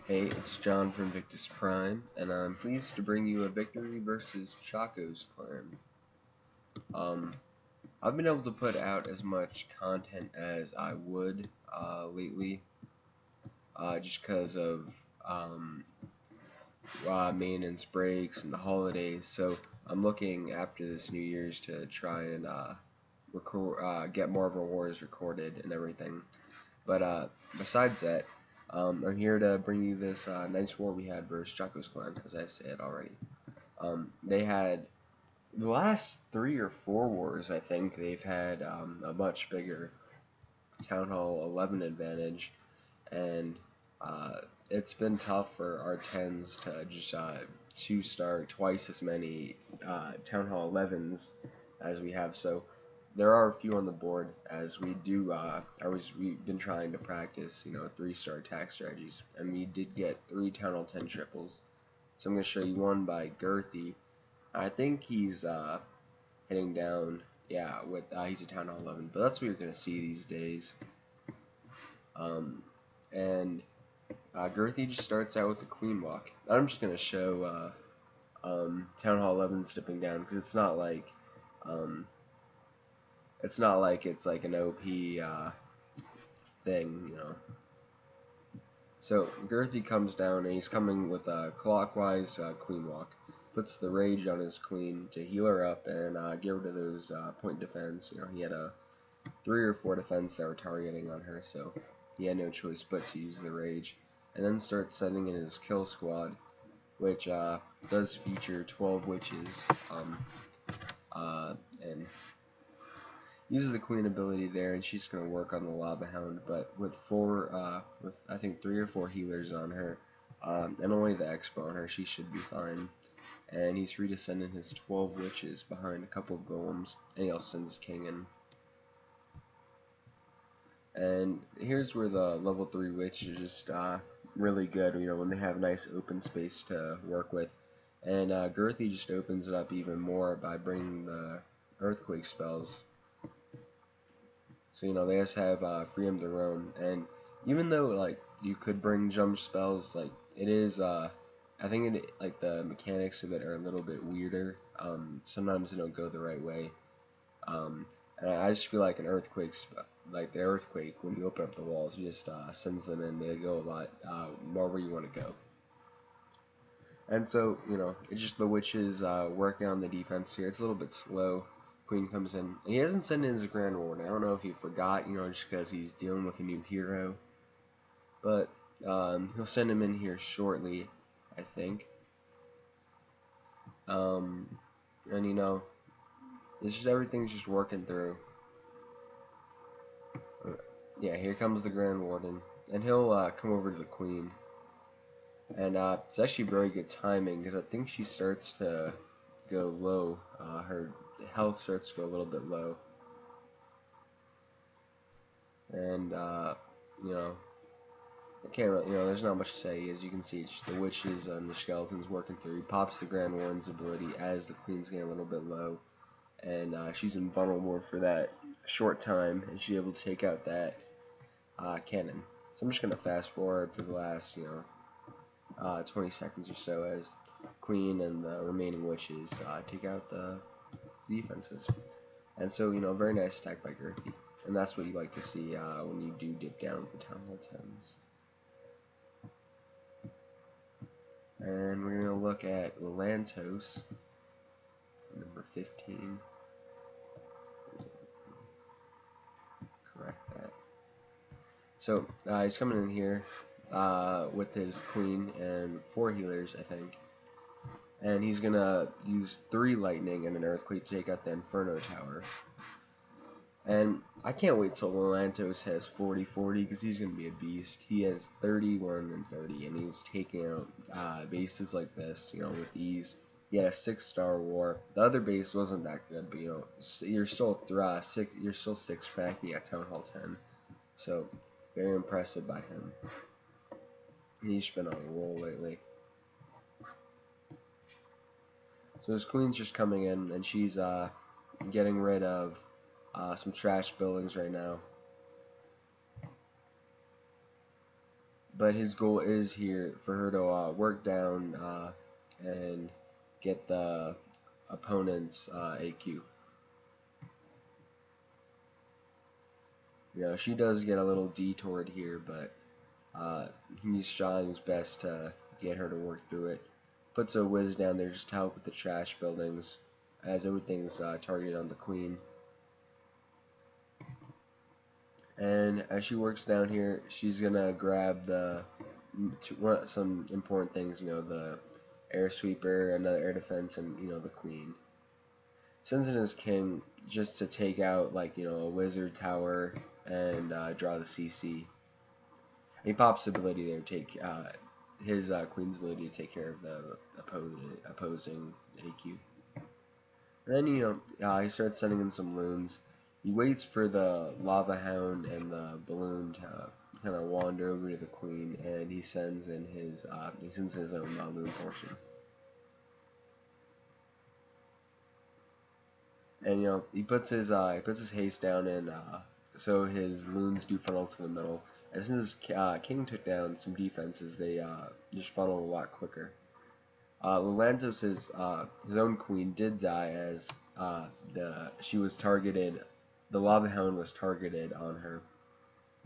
Hey, it's John from Victus Prime, and I'm pleased to bring you a victory versus Chocos clan. Um, I've been able to put out as much content as I would lately, just because of um, maintenance breaks and the holidays. So I'm looking after this New Year's to try and get more of our wars recorded and everything. But besides that, I'm here to bring you this nice war we had versus Chocos Clan, as I said already. They had the last 3 or 4 wars, I think, they've had a much bigger Town Hall 11 advantage, and uh, it's been tough for our 10s to just 2-star twice as many Town Hall 11s as we have. So there are a few on the board as we do. We've been trying to practice, 3-star attack strategies, and we did get 3 Town Hall 10 triples. So I'm going to show you one by Girthy. I think he's hitting down, yeah, with he's a Town Hall 11, but that's what you're going to see these days. And Girthy just starts out with a Queen Walk. I'm just going to show Town Hall 11 stepping down because it's not like it's like an OP thing. So Girthy comes down and he's coming with a clockwise Queen Walk. Puts the rage on his queen to heal her up and get rid of those point defense. He had a 3 or 4 defense that were targeting on her, so he had no choice but to use the rage. And then starts sending in his kill squad, which does feature 12 witches, and uses the queen ability there, and she's going to work on the lava hound, but with I think 3 or 4 healers on her, and only the expo on her, she should be fine. And he's free to send in his 12 witches behind a couple of golems, and he also sends his king in. And here's where the level 3 witch is just really good, when they have nice open space to work with. And Girthy just opens it up even more by bringing the earthquake spells. So they just have freedom to roam. And even though you could bring jump spells, it is I think the mechanics of it are a little bit weirder. Sometimes they don't go the right way. And I just feel like an earthquake, like the earthquake, when you open up the walls, it just sends them in. They go a lot more where you want to go. And so, it's just the witches working on the defense here. It's a little bit slow. Queen comes in. And he hasn't sent in his Grand Warden. I don't know if he forgot, just because he's dealing with a new hero. But he'll send him in here shortly, I think. And it's just everything's just working through. Yeah, here comes the Grand Warden, and he'll come over to the Queen. And it's actually very good timing because I think she starts to go low. Her health starts to go a little bit low, and I can't really, there's not much to say. As you can see, it's just the witches and the skeletons working through. He pops the Grand Warden's ability as the Queen's getting a little bit low, and she's invulnerable for that short time, and she's able to take out that cannon. So I'm just gonna fast forward for the last 20 seconds or so as Queen and the remaining witches take out the defenses. And so very nice attack by Girthy, and that's what you like to see when you do dip down with the Town Hall 10s. And we're going to look at Lantos, number 15. Correct that. So he's coming in here with his queen and 4 healers, I think. And he's going to use 3 lightning and an earthquake to take out the Inferno Tower. And I can't wait till Lantos has 40-40 because he's going to be a beast. He has 31 and 30, and he's taking out bases like this, with ease. He had a 6-star war. The other base wasn't that good, but you're still 6-pack. You got Town Hall 10, so very impressive by him. He's been on a roll lately. So his queen's just coming in, and she's getting rid of some trash buildings right now. but his goal is here for her to work down and get the opponent's AQ. You know, she does get a little detoured here, but he's trying his best to get her to work through it. Puts a whiz down there just to help with the trash buildings, as everything's targeted on the queen. And as she works down here, she's gonna grab some important things, you know, the air sweeper, another air defense, and you know, the queen. Sends in his king just to take out, like, you know, a wizard tower and draw the CC. He pops the ability there to take his queen's ability to take care of the opposing AQ. And then, you know, he starts sending in some loons. He waits for the lava hound and the balloon to kind of wander over to the queen, and he sends in his own loon portion. And you know, he puts his haste down, and so his loons do funnel to the middle. As soon as King took down some defenses, they just funnel a lot quicker. Lantos, his own queen, did die as she was targeted. The lava hound was targeted on her,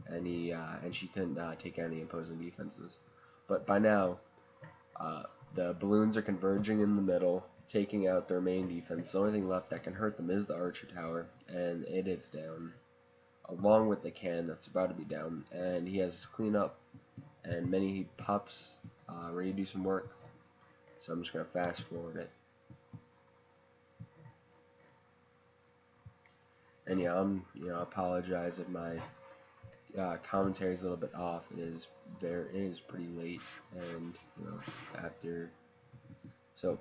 and she couldn't take out any opposing defenses. But by now, the balloons are converging in the middle, taking out their main defense. The only thing left that can hurt them is the archer tower, and it is down, along with the cannon that's about to be down. And he has cleanup and many pups ready to do some work. So I'm just gonna fast forward it. And yeah, I apologize if my commentary is a little bit off. It is pretty late, and you know, so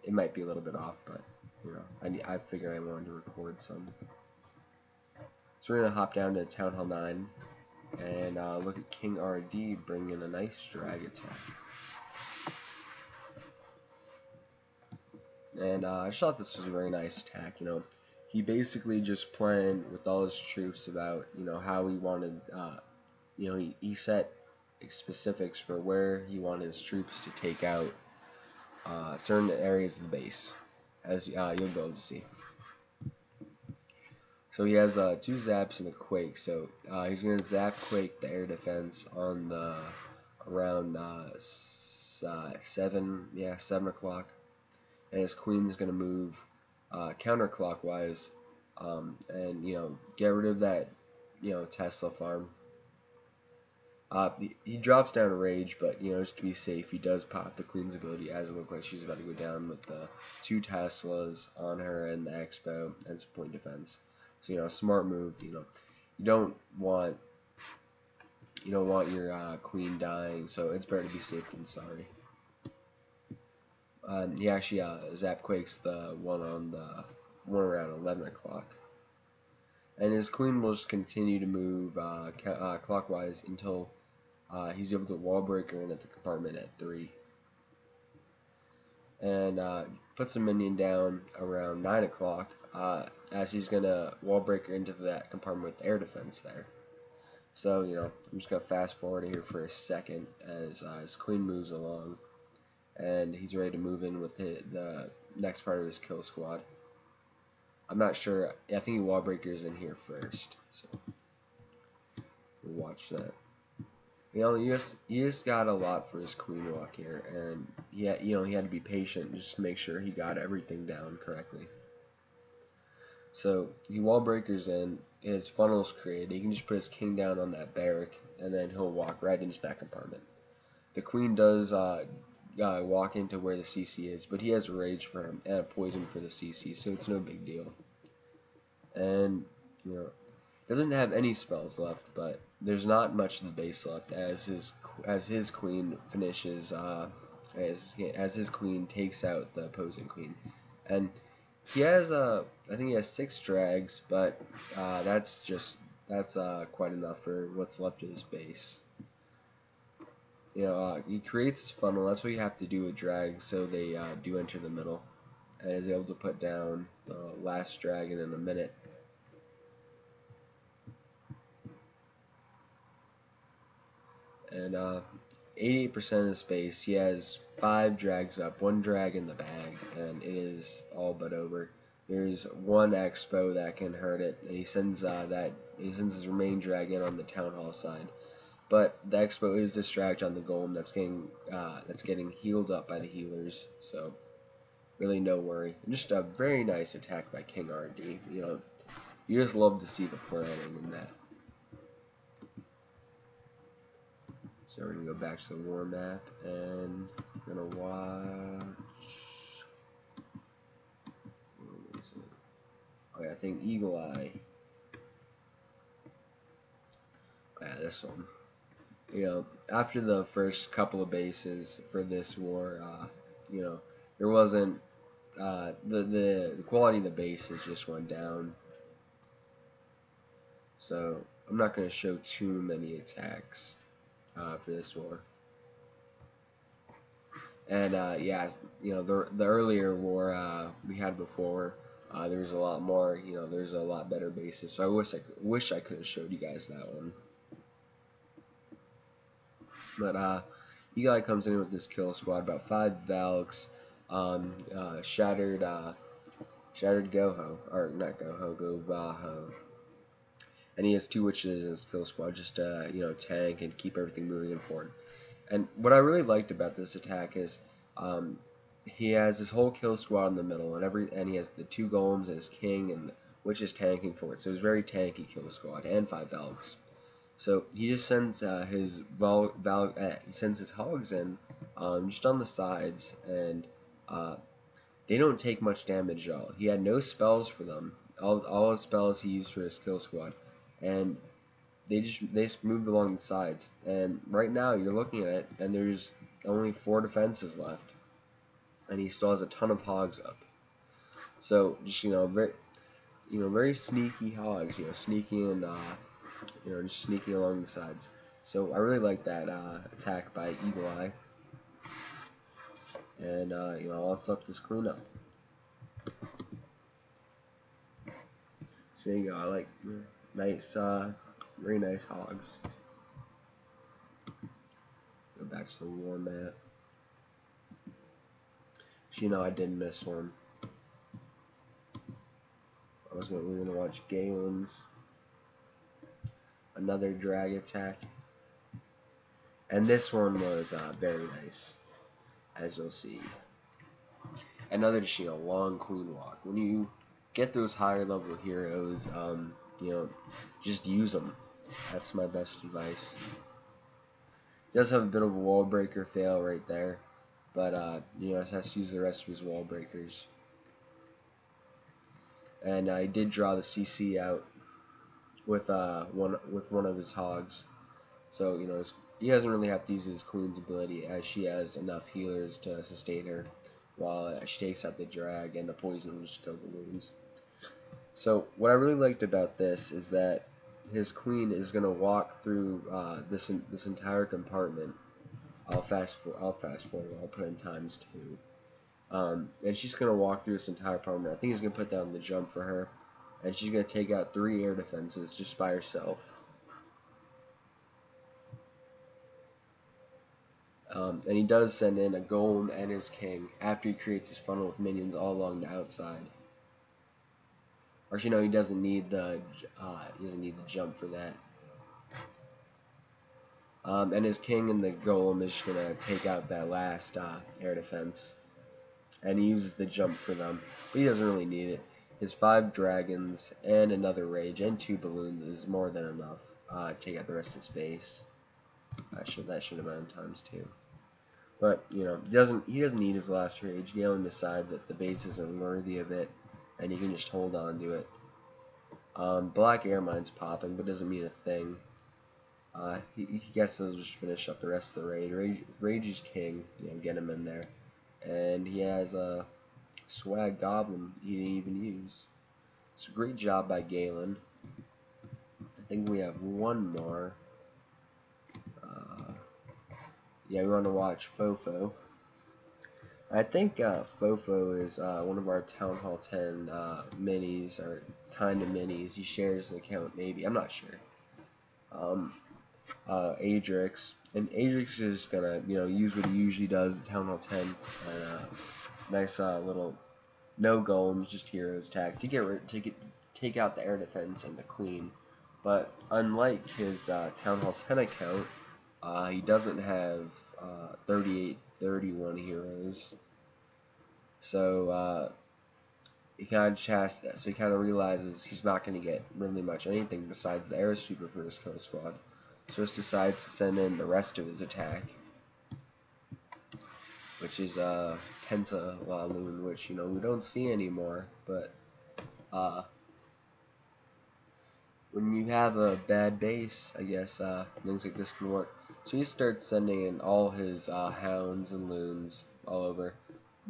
it might be a little bit off, but you know, I figured I wanted to record some. So we're gonna hop down to Town Hall 9 and look at KingRD bring in a nice drag attack. And I just thought this was a very nice attack. You know, he basically just planned with all his troops about, you know, how he wanted, you know, he set specifics for where he wanted his troops to take out certain areas of the base, as you'll be able to see. So he has 2 zaps and a quake. So he's going to zap quake the air defense on the around 7 o'clock. And his queen is going to move counterclockwise, and you know, get rid of that, you know, Tesla farm. He drops down rage, but you know, just to be safe, he does pop the queen's ability, as it looks like she's about to go down with the 2 Teslas on her and the expo and some point defense. So you know, smart move. You know, you don't want your queen dying, so it's better to be safe than sorry. He actually zap quakes the one around 11 o'clock. And his queen will just continue to move clockwise until he's able to wall breaker in at the compartment at 3. And puts a minion down around 9 o'clock as he's going to wall breaker into that compartment with air defense there. So, you know, I'm just going to fast forward here for a second as his queen moves along. And he's ready to move in with the next part of his kill squad. I'm not sure. I think he wall breakers in here first. So we'll watch that. You know, he just got a lot for his queen walk here, and he had to be patient just to make sure he got everything down correctly. So he wall breakers in. His funnel's created. He can just put his king down on that barrack, and then he'll walk right into that compartment. The queen does walk into where the CC is, but he has rage for him and a poison for the CC, so it's no big deal. And you know, doesn't have any spells left, but there's not much of the base left as his queen finishes as his queen takes out the opposing queen. And he has I think he has 6 drags, but that's quite enough for what's left of his base. You know, he creates his funnel. That's what you have to do with drags, so they do enter the middle, and is able to put down the last dragon in a minute. And 88% of the space, he has 5 drags up, 1 drag in the bag, and it is all but over. There's one expo that can hurt it, and he sends his remaining drag in on the town hall side. But the expo is distract on the golem that's getting healed up by the healers, so really no worry. And just a very nice attack by KingRD. You just love to see the planning in that. So we're gonna go back to the war map and we're gonna watch. Where was it? Oh yeah, I think EagleEye. Yeah, this one. After the first couple of bases for this war, there wasn't the quality of the bases just went down. So I'm not gonna show too many attacks for this war. And yeah, the earlier war we had before, there was a lot more. There's a lot better bases. So I wish I could have showed you guys that one. But EagleEye comes in with this kill squad, about 5 Valks, shattered Goho, or not Goho, Govaho. And he has 2 witches in his kill squad just to tank and keep everything moving forward. And what I really liked about this attack is he has his whole kill squad in the middle, and he has the 2 golems and his king and witches tanking for it. So it's very tanky kill squad and 5 Valks. So he just sends his hogs in just on the sides, and they don't take much damage at all. He had no spells for them. All his spells he used for his kill squad, and they just moved along the sides. And right now you're looking at it, and there's only 4 defenses left, and he still has a ton of hogs up. So just very sneaky hogs, sneaking and just sneaking along the sides. So I really like that attack by EagleEye. And let's up this cleanup. So there you go. I like nice, very nice hogs. Go back to the war map. I did miss one. We're gonna watch Galen's another drag attack, and this one was very nice, as you'll see. Another just long queen walk. When you get those higher level heroes, just use them. That's my best advice. He does have a bit of a wall breaker fail right there, but he has to use the rest of his wall breakers. And I did draw the CC out with one of his hogs, so he doesn't really have to use his queen's ability, as she has enough healers to sustain her while she takes out the drag, and the poison will just kill the wounds. So what I really liked about this is that his queen is gonna walk through this entire compartment. I'll fast forward. I'll put in ×2. And she's gonna walk through this entire compartment. I think he's gonna put down the jump for her, and she's gonna take out 3 air defenses just by herself. And he does send in a golem and his king after he creates his funnel with minions all along the outside. Actually, no, he doesn't need the jump for that. And his king and the golem is just gonna take out that last air defense, and he uses the jump for them. But he doesn't really need it. His 5 dragons and another rage and 2 balloons is more than enough to take out the rest of his base. That should have been ×2. But he doesn't need his last rage. Galen decides that the base isn't worthy of it, and he can just hold on to it. Black air mine's popping, but doesn't mean a thing. He gets to just finish up the rest of the raid. Rage is king, get him in there. And he has a swag goblin he didn't even use. It's a great job by Galen. I think we have one more. Yeah, we want to watch Fofo. I think Fofo is one of our Town Hall 10 minis, or kind of minis. He shares the account, maybe. I'm not sure. Adrix, And Ajax is gonna, use what he usually does at Town Hall 10, and nice little no golems, just heroes tag to take out the air defense and the queen. But unlike his Town Hall 10 account, he doesn't have 38, 31 heroes. So he kind of realizes he's not going to get really much anything besides the air sweeper for his kill squad. So just decides to send in the rest of his attack, which is Penta Loon, which we don't see anymore. But when you have a bad base, I guess things like this can work. So he starts sending in all his hounds and loons all over.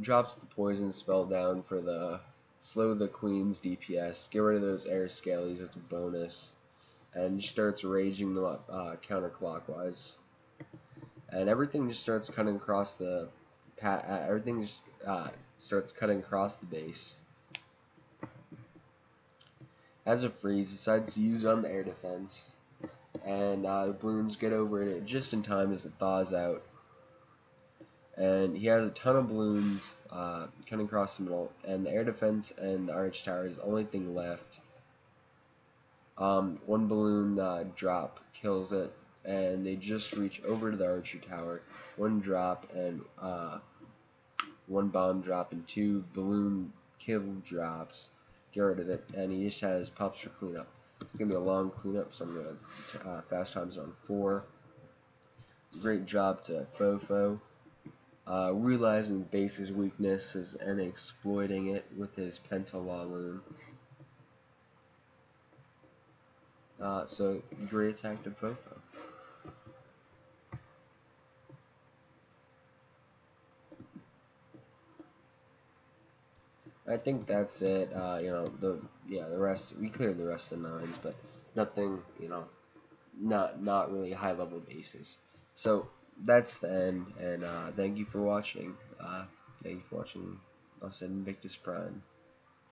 Drops the poison spell down for the slow the queen's DPS. Get rid of those air scalies as a bonus, and starts raging them up counterclockwise. And everything just starts cutting across the starts cutting across the base. As a freeze, decides to use it on the air defense, and the balloons get over it just in time as it thaws out. And he has a ton of balloons cutting across the middle, and the air defense and the arch tower is the only thing left. One balloon drop kills it, and they just reach over to the archer tower. One drop and one bomb drop and two balloon kill drops. Get rid of it, and he just has pups for cleanup. It's gonna be a long cleanup, so I'm gonna fast times on 4. Great job to Fofo. Realizing the base's weaknesses and exploiting it with his Pentaloon. So great attack to Fofo. I think that's it. The rest, we cleared the rest of the 9s, but nothing, not really high level bases. So that's the end, and thank you for watching. Thank you for watching us at Invictus Prime.